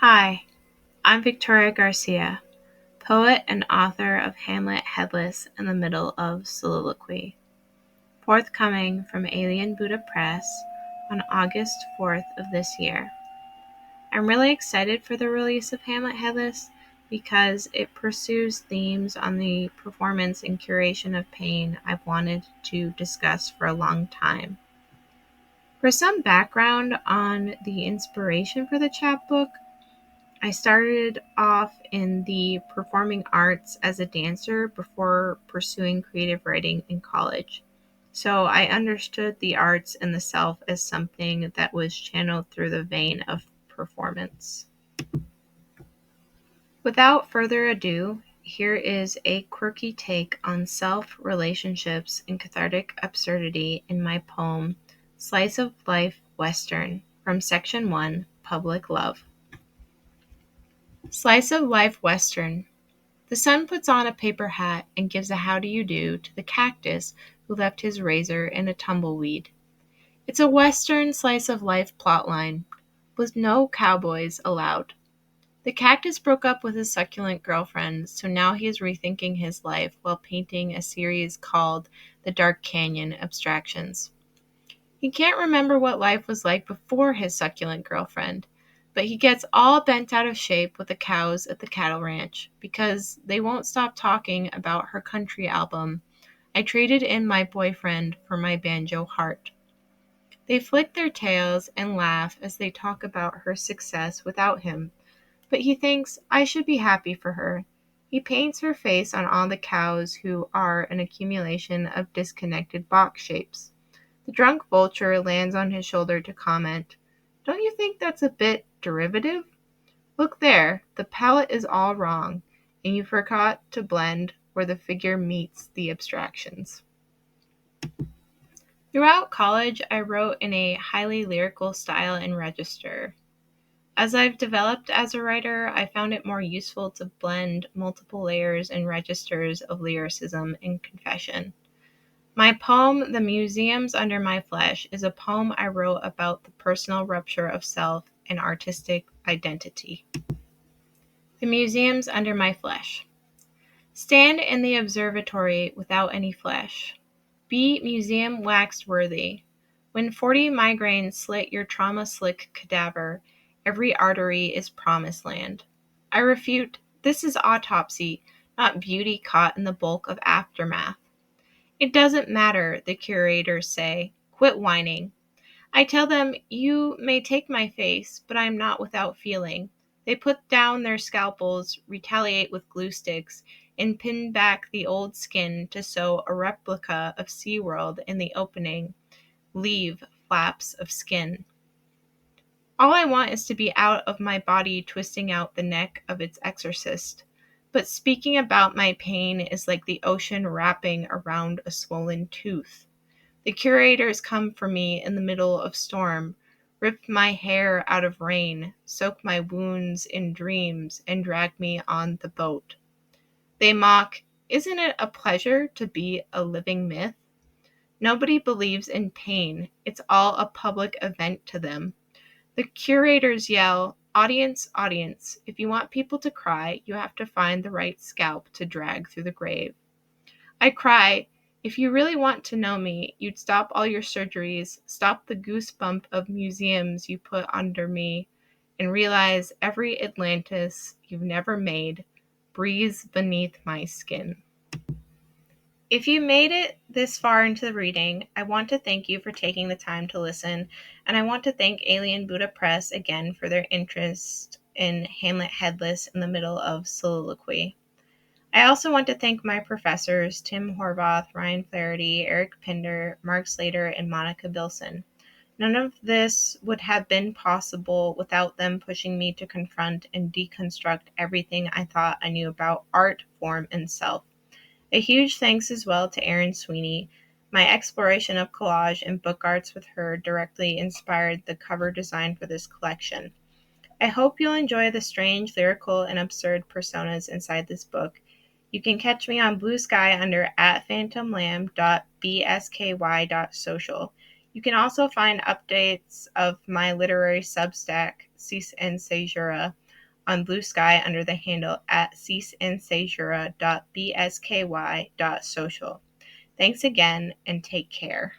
Hi, I'm Victoria Garcia, poet and author of HAMLET, HEADLESS, in the Middle of Soliloquy, forthcoming from Alien Buddha Press on August 4th of this year. I'm really excited for the release of HAMLET, HEADLESS because it pursues themes on the performance and curation of pain I've wanted to discuss for a long time. For some background on the inspiration for the chapbook, I started off in the performing arts as a dancer before pursuing creative writing in college. So I understood the arts and the self as something that was channeled through the vein of performance. Without further ado, here is a quirky take on self, relationships, and cathartic absurdity in my poem, Slice of Life Western, from Section 1, Public Love. Slice of Life Western. The sun puts on a paper hat and gives a how do you do to the cactus who left his razor in a tumbleweed. It's a Western slice of life plotline, with no cowboys allowed. The cactus broke up with his succulent girlfriend, so now he is rethinking his life while painting a series called The Dark Canyon Abstractions. He can't remember what life was like before his succulent girlfriend, but he gets all bent out of shape with the cows at the cattle ranch because they won't stop talking about her country album, I Traded in My Boyfriend for My Banjo Heart. They flick their tails and laugh as they talk about her success without him, but he thinks I should be happy for her. He paints her face on all the cows who are an accumulation of disconnected box shapes. The drunk vulture lands on his shoulder to comment, "Don't you think that's a bit derivative? Look there, the palette is all wrong, and you forgot to blend where the figure meets the abstractions." Throughout college, I wrote in a highly lyrical style and register. As I've developed as a writer, I found it more useful to blend multiple layers and registers of lyricism and confession. My poem, The Museums Under My Flesh, is a poem I wrote about the personal rupture of self and artistic identity. The Museums Under My Flesh. Stand in the observatory without any flesh. Be museum waxed worthy. When 40 migraines slit your trauma-slick cadaver, every artery is promised land. I refute, this is autopsy, not beauty caught in the bulk of aftermath. It doesn't matter, the curators say. Quit whining. I tell them, you may take my face, but I am not without feeling. They put down their scalpels, retaliate with glue sticks, and pin back the old skin to sew a replica of SeaWorld in the opening. Leave flaps of skin. All I want is to be out of my body twisting out the neck of its exorcist. But speaking about my pain is like the ocean wrapping around a swollen tooth. The curators come for me in the middle of storm, rip my hair out of rain, soak my wounds in dreams, and drag me on the boat. They mock, isn't it a pleasure to be a living myth? Nobody believes in pain. It's all a public event to them. The curators yell, audience, audience, if you want people to cry, you have to find the right scalp to drag through the grave. I cry, if you really want to know me, you'd stop all your surgeries, stop the goosebump of museums you put under me, and realize every Atlantis you've never made breathes beneath my skin. If you made it this far into the reading, I want to thank you for taking the time to listen, and I want to thank Alien Buddha Press again for their interest in HAMLET, HEADLESS in the Middle of Soliloquy. I also want to thank my professors, Tim Horvath, Ryan Flaherty, Eric Pinder, Mark Slater, and Monica Bilson. None of this would have been possible without them pushing me to confront and deconstruct everything I thought I knew about art, form, and self. A huge thanks as well to Erin Sweeney. My exploration of collage and book arts with her directly inspired the cover design for this collection. I hope you'll enjoy the strange, lyrical, and absurd personas inside this book. You can catch me on Blue Sky under @phantomlamb.bsky.social. You can also find updates of my literary Substack, Cease and Caesura, on Blue Sky under the handle at ceaseandcesura.bsky.social. Thanks again and take care.